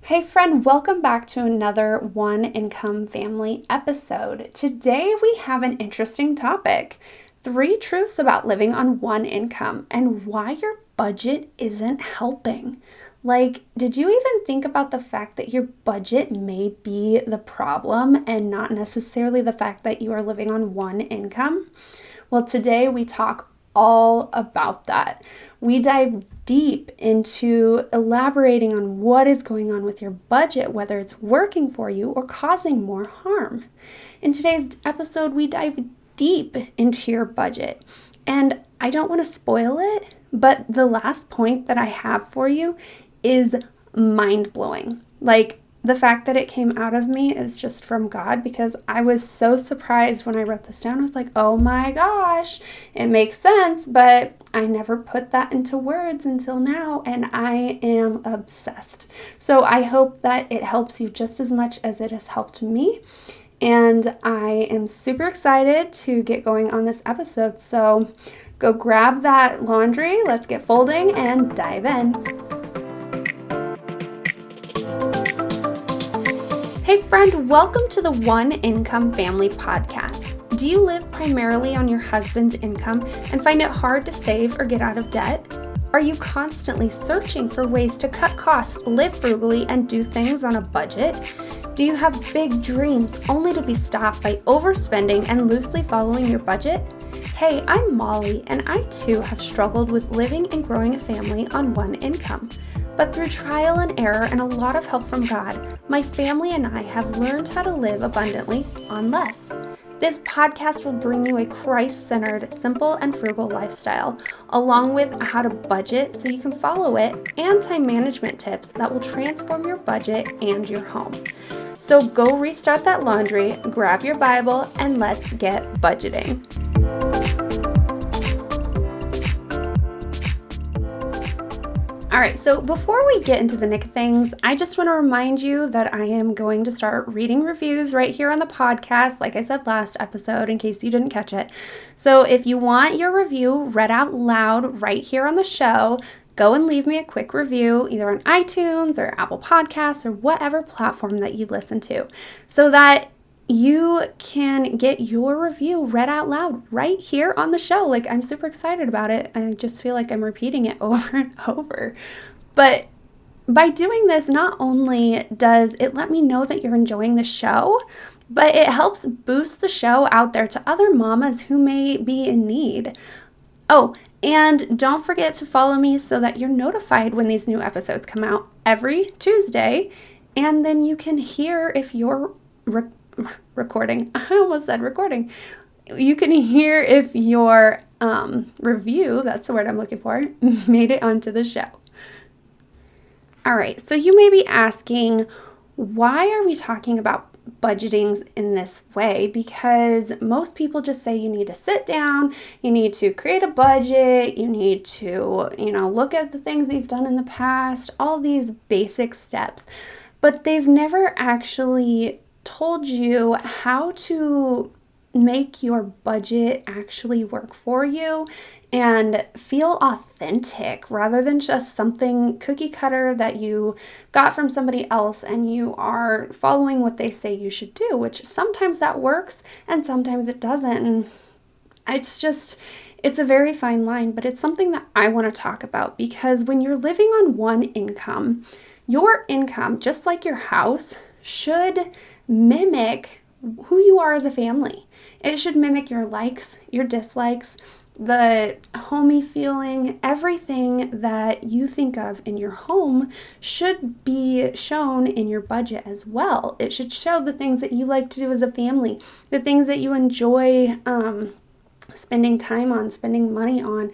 Hey friend, welcome back to another One Income Family episode. Today we have an interesting topic. 3 truths about living on one income and why your budget isn't helping. Did you even think about the fact that your budget may be the problem and not necessarily the fact that you are living on one income? Well, today we talk all about that. We dive deep into elaborating on what is going on with your budget, whether it's working for you or causing more harm. In today's episode, we dive deep into your budget. And I don't want to spoil it, but the last point that I have for you is mind-blowing. The fact that it came out of me is just from God, because I was so surprised when I wrote this down. I was like, oh my gosh, it makes sense, but I never put that into words until now, and I am obsessed. So I hope that it helps you just as much as it has helped me, and I am super excited to get going on this episode. So go grab that laundry, let's get folding and dive in. Hey friend, welcome to the One Income Family podcast. Do you live primarily on your husband's income and find it hard to save or get out of debt? Are you constantly searching for ways to cut costs, live frugally, and do things on a budget? Do you have big dreams only to be stopped by overspending and loosely following your budget? Hey, I'm Molly, and I too have struggled with living and growing a family on one income. But through trial and error and a lot of help from God, my family and I have learned how to live abundantly on less. This podcast will bring you a Christ-centered, simple and frugal lifestyle, along with how to budget so you can follow it, and time management tips that will transform your budget and your home. So go restart that laundry, grab your Bible, and let's get budgeting. All right, so before we get into the nick of things, I just want to remind you that I am going to start reading reviews right here on the podcast, like I said last episode, in case you didn't catch it. So if you want your review read out loud right here on the show, go and leave me a quick review, either on iTunes or Apple Podcasts or whatever platform that you listen to, so that you can get your review read out loud right here on the show. I'm super excited about it. I just feel like I'm repeating it over and over. But by doing this, not only does it let me know that you're enjoying the show, but it helps boost the show out there to other mamas who may be in need. Oh, and don't forget to follow me so that you're notified when these new episodes come out every Tuesday. And then you can hear if you're recording. I almost said recording. You can hear if your review, that's the word I'm looking for, made it onto the show. All right, so you may be asking, why are we talking about budgeting in this way? Because most people just say you need to sit down, you need to create a budget, you need to, look at the things that you've done in the past, all these basic steps, but they've never actually told you how to make your budget actually work for you and feel authentic, rather than just something cookie cutter that you got from somebody else and you are following what they say you should do, which sometimes that works and sometimes it doesn't. And it's a very fine line, but it's something that I want to talk about, because when you're living on one income, your income, just like your house, should mimic who you are as a family. It should mimic your likes, your dislikes, the homey feeling, everything that you think of in your home should be shown in your budget as well. It should show the things that you like to do as a family, the things that you enjoy spending time on, spending money on,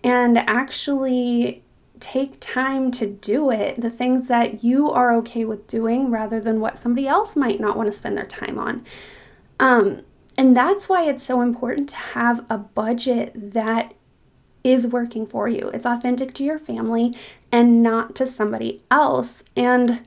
and actually take time to do it, the things that you are okay with doing rather than what somebody else might not want to spend their time on. And that's why it's so important to have a budget that is working for you. It's authentic to your family and not to somebody else. And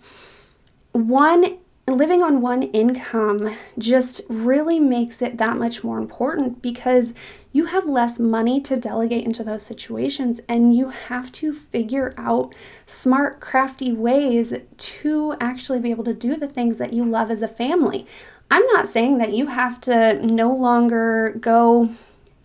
one living on one income just really makes it that much more important because you have less money to delegate into those situations, and you have to figure out smart, crafty ways to actually be able to do the things that you love as a family. I'm not saying that you have to no longer go,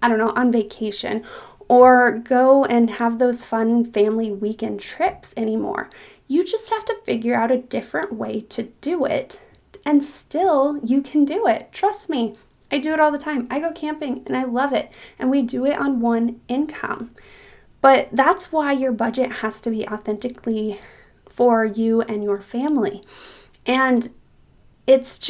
on vacation or go and have those fun family weekend trips anymore. You just have to figure out a different way to do it, and still you can do it. Trust me, I do it all the time. I go camping and I love it, and we do it on one income. But that's why your budget has to be authentically for you and your family. And it's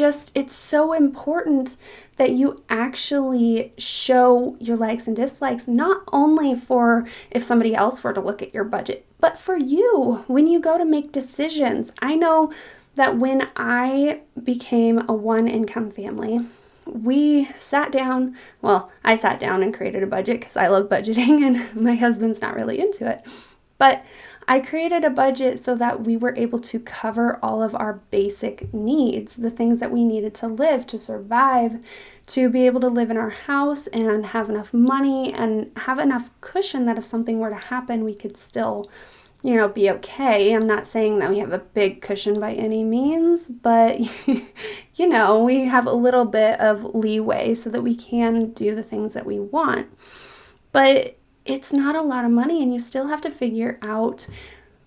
so important that you actually show your likes and dislikes, not only for if somebody else were to look at your budget, but for you when you go to make decisions. I know that when I became a one income family, I sat down and created a budget because I love budgeting and my husband's not really into it. But I created a budget so that we were able to cover all of our basic needs, the things that we needed to live, to survive, to be able to live in our house and have enough money and have enough cushion that if something were to happen, we could still, be okay. I'm not saying that we have a big cushion by any means, but, we have a little bit of leeway so that we can do the things that we want. But it's not a lot of money, and you still have to figure out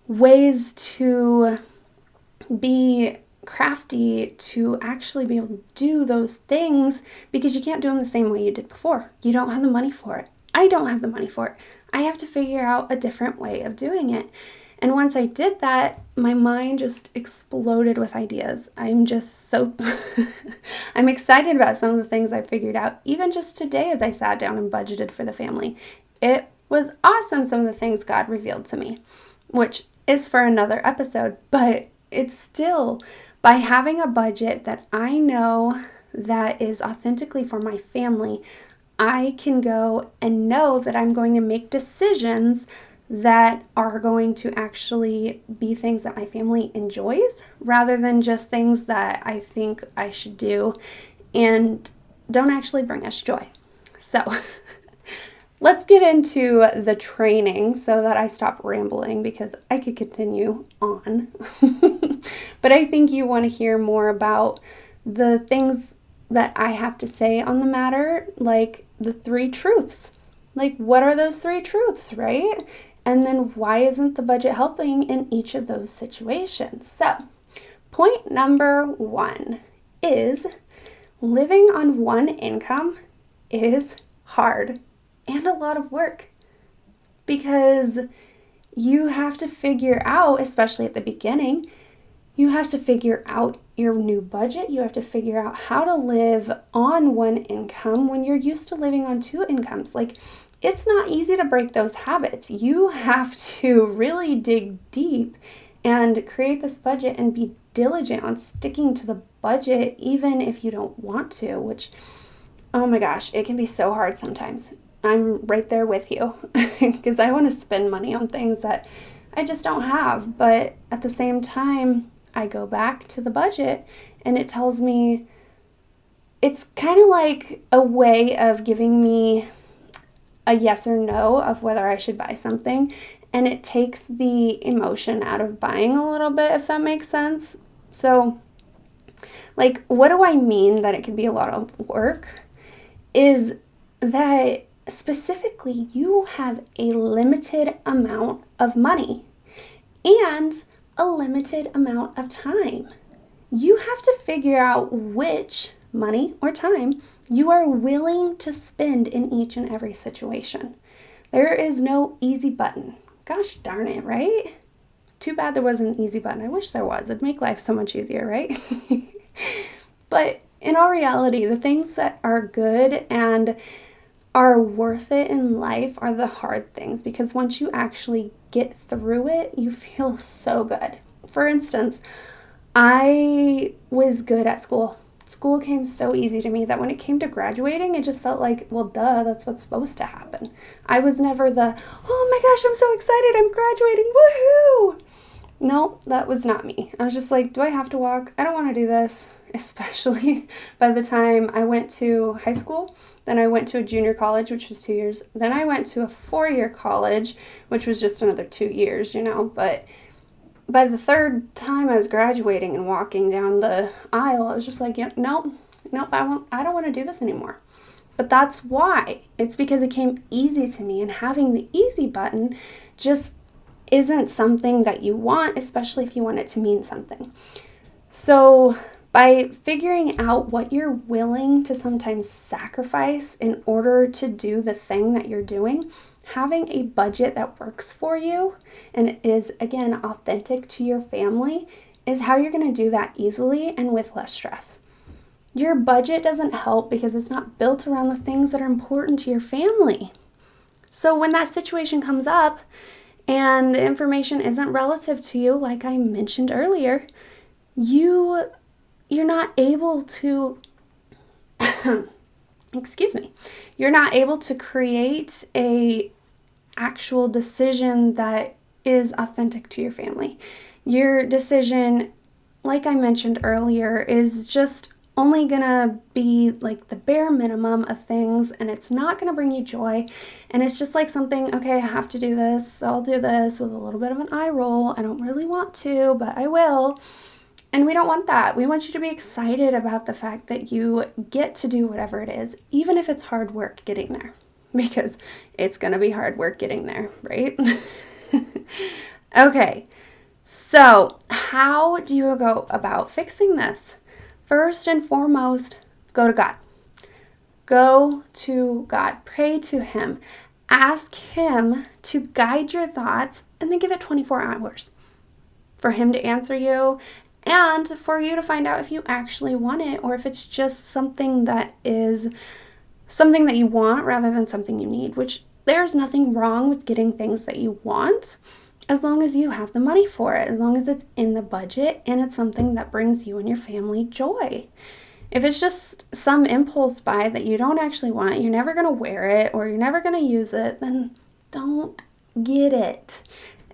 ways to be crafty to actually be able to do those things, because you can't do them the same way you did before. You don't have the money for it. I don't have the money for it. I have to figure out a different way of doing it. And once I did that, my mind just exploded with ideas. I'm just so, I'm excited about some of the things I figured out, even just today as I sat down and budgeted for the family. It was awesome, some of the things God revealed to me, which is for another episode, but it's still, by having a budget that I know that is authentically for my family, I can go and know that I'm going to make decisions that are going to actually be things that my family enjoys, rather than just things that I think I should do and don't actually bring us joy. So let's get into the training so that I stop rambling, because I could continue on. But I think you want to hear more about the things that I have to say on the matter, like the 3 truths. Like, what are those 3 truths, right? And then why isn't the budget helping in each of those situations? So, point number 1 is living on one income is hard and a lot of work, because you have to figure out, especially at the beginning, you have to figure out your new budget. You have to figure out how to live on one income when you're used to living on 2 incomes. Like, it's not easy to break those habits. You have to really dig deep and create this budget and be diligent on sticking to the budget, even if you don't want to, which, oh my gosh, it can be so hard sometimes. I'm right there with you because I want to spend money on things that I just don't have. But at the same time, I go back to the budget and it tells me, it's kind of like a way of giving me a yes or no of whether I should buy something. And it takes the emotion out of buying a little bit, if that makes sense. So, like, what do I mean that it can be a lot of work? Is that specifically you have a limited amount of money and a limited amount of time. You have to figure out which money or time you are willing to spend in each and every situation. There is no easy button. Gosh darn it, right? Too bad there wasn't an easy button. I wish there was. It'd make life so much easier, right? But in all reality, the things that are good and are worth it in life are the hard things, because once you actually get through it, you feel so good. For instance, I was good at school. School came so easy to me that when it came to graduating, it just felt like, well, duh, that's what's supposed to happen. I was never the, oh my gosh, I'm so excited, I'm graduating, woohoo! No, that was not me. I was just like, do I have to walk? I don't want to do this, especially by the time I went to high school. Then I went to a junior college, which was 2 years. Then I went to a 4-year college, which was just another 2 years, But by the third time I was graduating and walking down the aisle, I was just like, yeah, nope, I don't want to do this anymore. But that's why. It's because it came easy to me, and having the easy button just isn't something that you want, especially if you want it to mean something. So by figuring out what you're willing to sometimes sacrifice in order to do the thing that you're doing, having a budget that works for you and is, again, authentic to your family is how you're going to do that easily and with less stress. Your budget doesn't help because it's not built around the things that are important to your family. So when that situation comes up and the information isn't relative to you, like I mentioned earlier, you're not able to you're not able to create a actual decision that is authentic to your family. Your decision, like I mentioned earlier, is just only gonna be like the bare minimum of things, and it's not gonna bring you joy. And it's just like something, okay, I have to do this, so I'll do this with a little bit of an eye roll. I don't really want to, but I will. And we don't want that. We want you to be excited about the fact that you get to do whatever it is, even if it's hard work getting there, because it's gonna be hard work getting there, right? Okay, so how do you go about fixing this? First and foremost, go to God. Go to God. Pray to Him. Ask Him to guide your thoughts, and then give it 24 hours for Him to answer you and for you to find out if you actually want it, or if it's just something that is something that you want rather than something you need, which there's nothing wrong with getting things that you want as long as you have the money for it, as long as it's in the budget and it's something that brings you and your family joy. If it's just some impulse buy that you don't actually want, you're never going to wear it or you're never going to use it, then don't get it.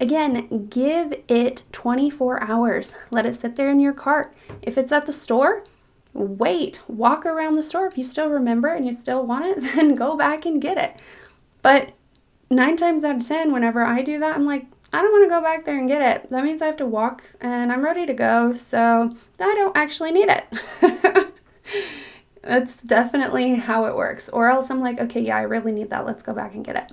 Again, give it 24 hours. Let it sit there in your cart. If it's at the store, wait, walk around the store. If you still remember and you still want it, then go back and get it. But 9 times out of 10, whenever I do that, I'm like, I don't want to go back there and get it. That means I have to walk and I'm ready to go, so I don't actually need it. That's definitely how it works. Or else I'm like, okay, yeah, I really need that. Let's go back and get it.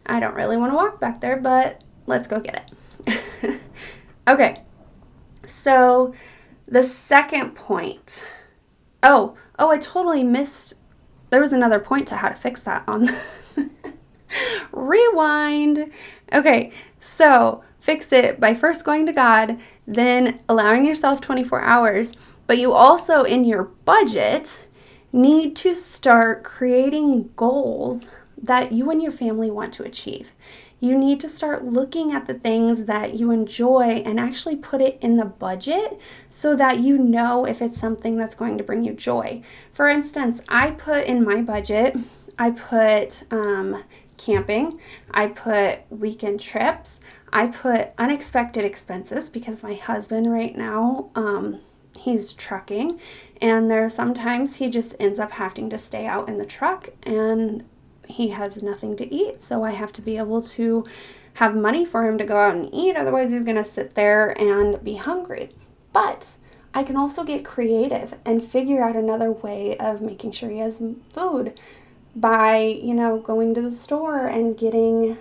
I don't really want to walk back there, but let's go get it. Okay, so the second point. Oh, I totally missed. There was another point to how to fix that on rewind. Okay, so fix it by first going to God, then allowing yourself 24 hours, but you also, in your budget, need to start creating goals that you and your family want to achieve. You need to start looking at the things that you enjoy and actually put it in the budget so that you know if it's something that's going to bring you joy. For instance, I put in my budget, I put camping, I put weekend trips, I put unexpected expenses because my husband right now, he's trucking, and there are sometimes he just ends up having to stay out in the truck and he has nothing to eat, so I have to be able to have money for him to go out and eat, otherwise he's going to sit there and be hungry. But I can also get creative and figure out another way of making sure he has food by, going to the store and getting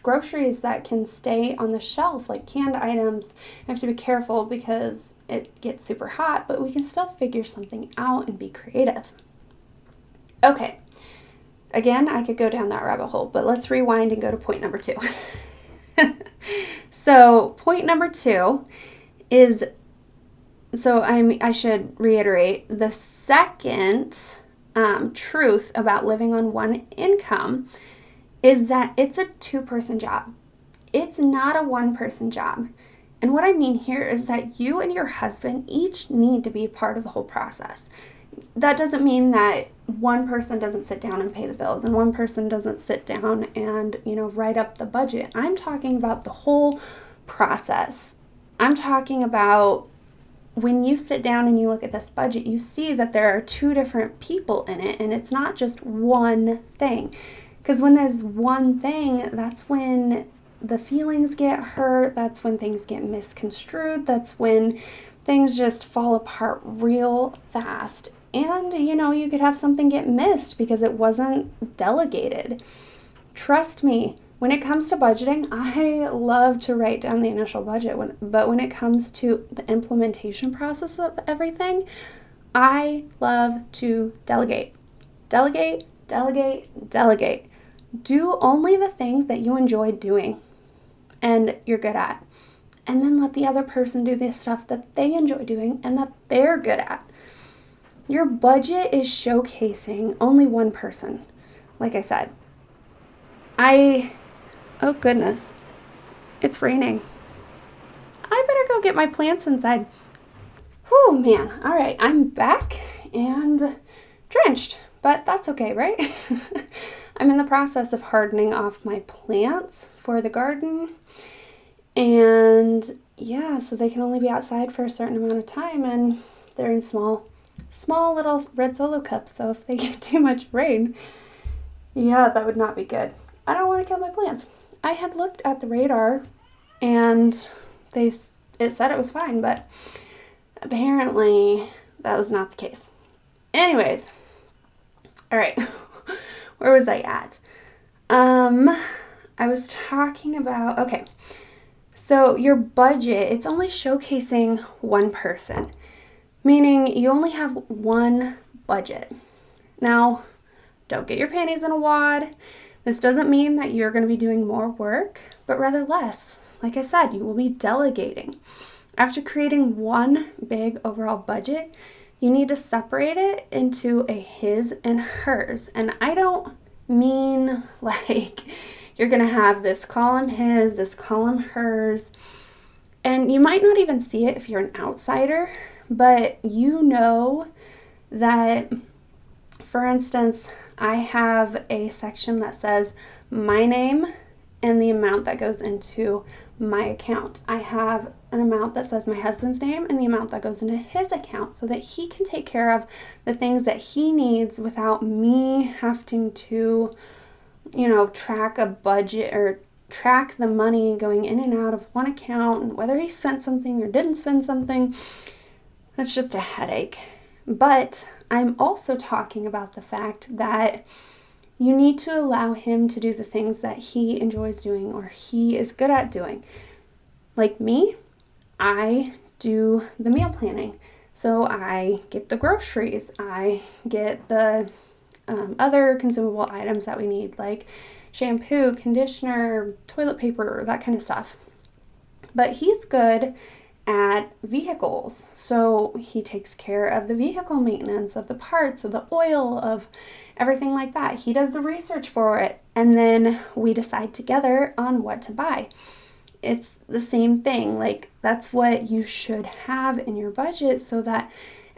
groceries that can stay on the shelf, like canned items. I have to be careful because it gets super hot, but we can still figure something out and be creative. Okay. Again, I could go down that rabbit hole, but let's rewind and go to point number 2. So point number 2 is, I should reiterate, the second truth about living on one income is that it's a 2-person job. It's not a 1-person job. And what I mean here is that you and your husband each need to be a part of the whole process. That doesn't mean that one person doesn't sit down and pay the bills and one person doesn't sit down and, write up the budget. I'm talking about the whole process. I'm talking about when you sit down and you look at this budget, you see that there are two different people in it, and it's not just one thing. Because when there's one thing, that's when the feelings get hurt, that's when things get misconstrued, that's when things just fall apart real fast. And, you could have something get missed because it wasn't delegated. Trust me, when it comes to budgeting, I love to write down the initial budget, but when it comes to the implementation process of everything, I love to delegate. Delegate, delegate, delegate. Do only the things that you enjoy doing and you're good at. And then let the other person do the stuff that they enjoy doing and that they're good at. Your budget is showcasing only one person. Like I said, oh goodness, it's raining. I better go get my plants inside. Oh man, all right, I'm back and drenched, but that's okay, right? I'm in the process of hardening off my plants for the garden, and yeah, so they can only be outside for a certain amount of time, and they're in small little red Solo cups, so if they get too much rain, yeah, that would not be good. I don't want to kill my plants. I had looked at the radar and it said it was fine, but apparently that was not the case. Anyways, all right, where was I at? I was talking about, okay, so your budget, it's only showcasing one person, meaning you only have one budget. Now, don't get your panties in a wad. This doesn't mean that you're going to be doing more work, but rather less. Like I said, you will be delegating. After creating one big overall budget, you need to separate it into a his and hers. And I don't mean like you're going to have this column his, this column hers. And you might not even see it if you're an outsider, but you know that, for instance, I have a section that says my name and the amount that goes into my account. I have an amount that says my husband's name and the amount that goes into his account so that he can take care of the things that he needs without me having to, track a budget or track the money going in and out of one account and whether he spent something or didn't spend something. That's just a headache. But I'm also talking about the fact that you need to allow him to do the things that he enjoys doing or he is good at doing. Like me, I do the meal planning. So I get the groceries, I get the other consumable items that we need, like shampoo, conditioner, toilet paper, that kind of stuff. But he's good at vehicles. So he takes care of the vehicle maintenance, of the parts, of the oil, of everything like that. He does the research for it, and then we decide together on what to buy. It's the same thing. Like, that's what you should have in your budget so that,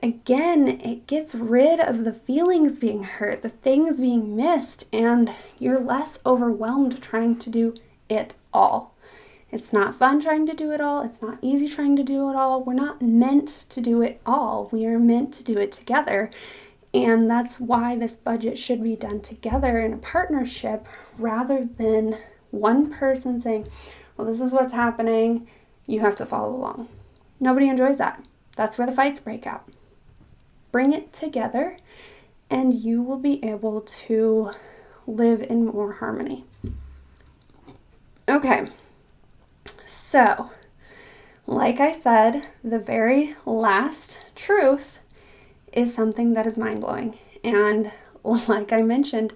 again, it gets rid of the feelings being hurt, the things being missed, and you're less overwhelmed trying to do it all. It's not fun trying to do it all. It's not easy trying to do it all. We're not meant to do it all. We are meant to do it together. And that's why this budget should be done together in a partnership rather than one person saying, well, this is what's happening. You have to follow along. Nobody enjoys that. That's where the fights break out. Bring it together and you will be able to live in more harmony. Okay. So, like I said, the very last truth is something that is mind-blowing. And like I mentioned,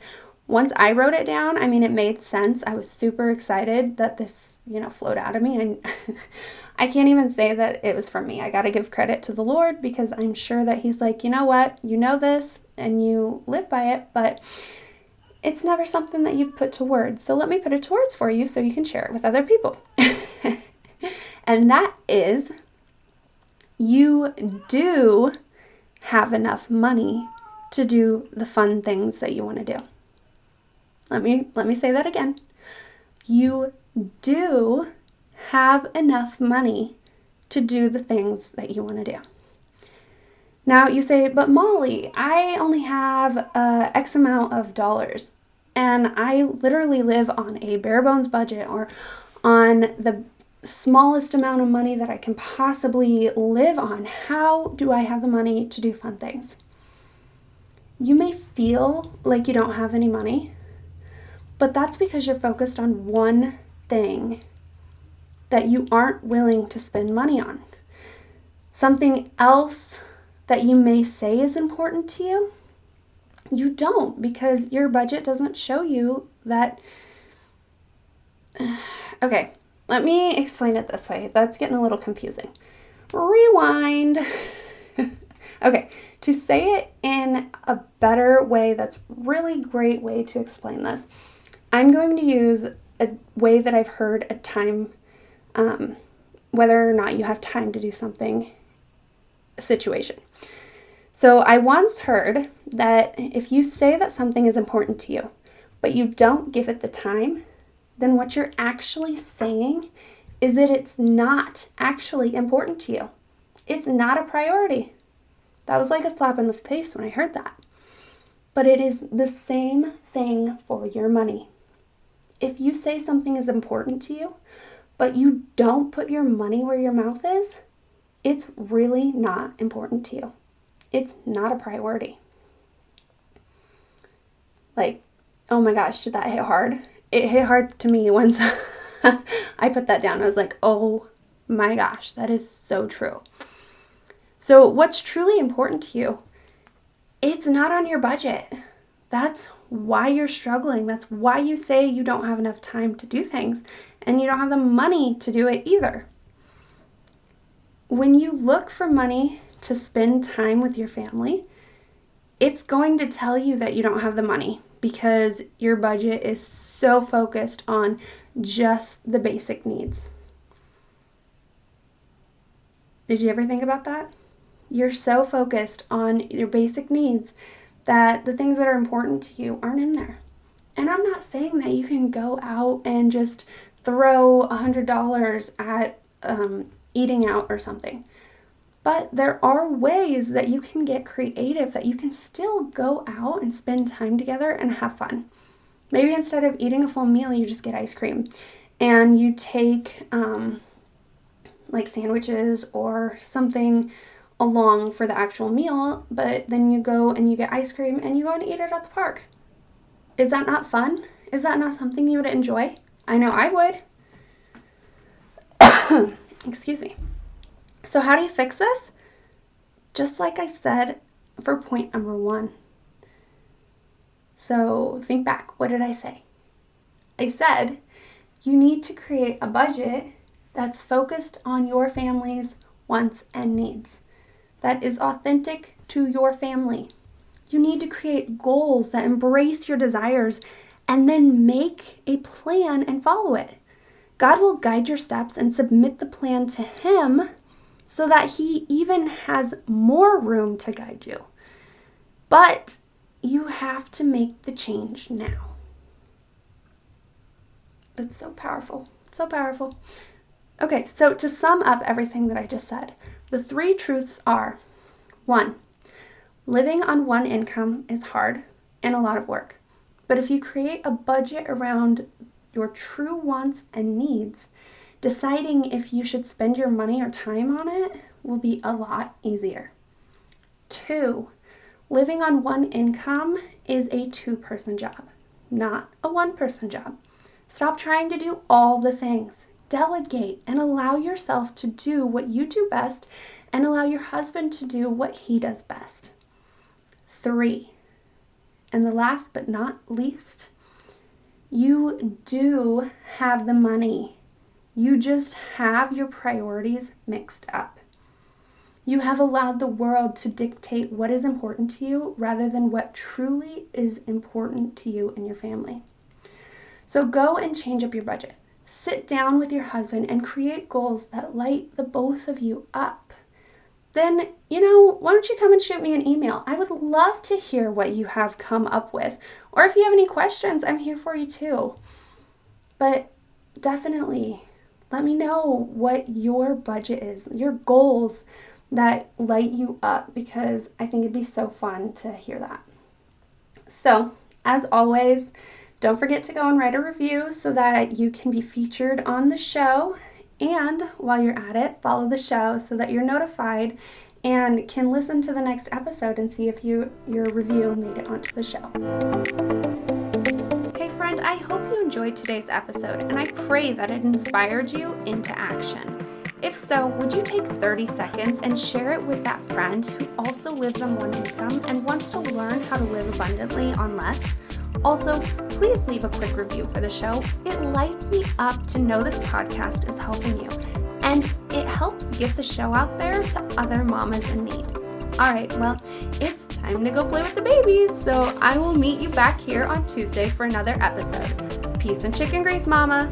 once I wrote it down, it made sense. I was super excited that this, flowed out of me. And I can't even say that it was from me. I got to give credit to the Lord because I'm sure that he's like, you know what? You know this and you live by it, but it's never something that you put to words. So let me put it to words for you so you can share it with other people. And that is, you do have enough money to do the fun things that you want to do. Let me say that again. You do have enough money to do the things that you want to do. Now you say, but Molly, I only have X amount of dollars and I literally live on a bare bones budget or on the smallest amount of money that I can possibly live on. How do I have the money to do fun things? You may feel like you don't have any money, but that's because you're focused on one thing that you aren't willing to spend money on. Something else that you may say is important to you, you don't, because your budget doesn't show you that. Okay, let me explain it this way. That's getting a little confusing. Rewind. Okay, to say it in a better way, that's really great way to explain this. I'm going to use a way that I've heard a time, whether or not you have time to do something situation. So I once heard that if you say that something is important to you, but you don't give it the time, then what you're actually saying is that it's not actually important to you. It's not a priority. That was like a slap in the face when I heard that. But it is the same thing for your money. If you say something is important to you, but you don't put your money where your mouth is, it's really not important to you. It's not a priority. Like, oh my gosh, did that hit hard? It hit hard to me once I put that down. I was like, oh my gosh, that is so true. So what's truly important to you, it's not on your budget. That's why you're struggling. That's why you say you don't have enough time to do things and you don't have the money to do it either. When you look for money to spend time with your family, it's going to tell you that you don't have the money because your budget is so focused on just the basic needs. Did you ever think about that? You're so focused on your basic needs that the things that are important to you aren't in there. And I'm not saying that you can go out and just throw $100 at eating out or something. But there are ways that you can get creative, that you can still go out and spend time together and have fun. Maybe instead of eating a full meal, you just get ice cream. And you take like sandwiches or something along for the actual meal, but then you go and you get ice cream and you go and eat it at the park. Is that not fun? Is that not something you would enjoy? I know I would. Excuse me. So how do you fix this? Just like I said for point number 1. So think back. What did I say? I said you need to create a budget that's focused on your family's wants and needs, that is authentic to your family. You need to create goals that embrace your desires and then make a plan and follow it. God will guide your steps and submit the plan to Him so that He even has more room to guide you. But you have to make the change now. It's so powerful. So powerful. Okay, so to sum up everything that I just said, the 3 truths are: 1, living on one income is hard and a lot of work. But if you create a budget around your true wants and needs, deciding if you should spend your money or time on it will be a lot easier. 2, living on one income is a 2-person job, not a 1-person job. Stop trying to do all the things. Delegate and allow yourself to do what you do best and allow your husband to do what he does best. 3, and the last but not least, you do have the money. You just have your priorities mixed up. You have allowed the world to dictate what is important to you rather than what truly is important to you and your family. So go and change up your budget. Sit down with your husband and create goals that light the both of you up. Then, why don't you come and shoot me an email? I would love to hear what you have come up with. Or if you have any questions, I'm here for you too. But definitely Let me know what your budget is, your goals that light you up, because I think it'd be so fun to hear that. So, as always, don't forget to go and write a review so that you can be featured on the show. And while you're at it, follow the show so that you're notified and can listen to the next episode and see if your review made it onto the show. Hey friend, I hope you enjoyed today's episode, and I pray that it inspired you into action. If so, would you take 30 seconds and share it with that friend who also lives on one income and wants to learn how to live abundantly on less? Also, please leave a quick review for the show. It lights me up to know this podcast is helping you, and it helps get the show out there to other mamas in need. All right, well, it's time to go play with the babies, so I will meet you back here on Tuesday for another episode. Peace and chicken grease, mama.